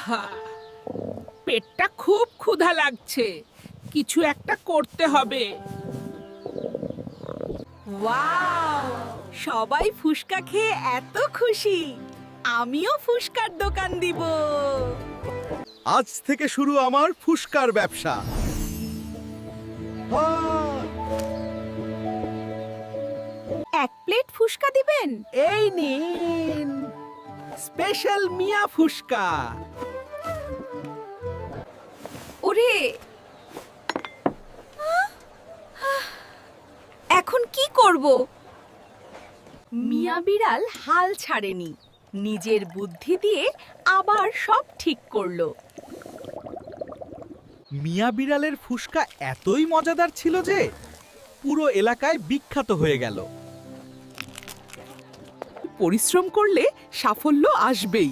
আহা, পেটটা খুব ক্ষুধা লাগছে, কিছু একটা করতে হবে। ওয়াও, সবাই ফুসকা খেয়ে এত খুশি। আমিও ফুসকার দোকান দিব। আজ থেকে শুরু আমার ফুসকার ব্যবসা। এক প্লেট ফুসকা দিবেন? এই নিন স্পেশাল মিয়া ফুসকা। ওরে, এখন কি করব? মিয়া বিড়াল হাল ছাড়েনি, নিজের বুদ্ধি দিয়ে আবার সব ঠিক করলো। মিয়া বিড়ালের ফুসকা এতই মজাদার ছিল যে পুরো এলাকায় বিখ্যাত হয়ে গেল। পরিশ্রম করলে সাফল্য আসবেই।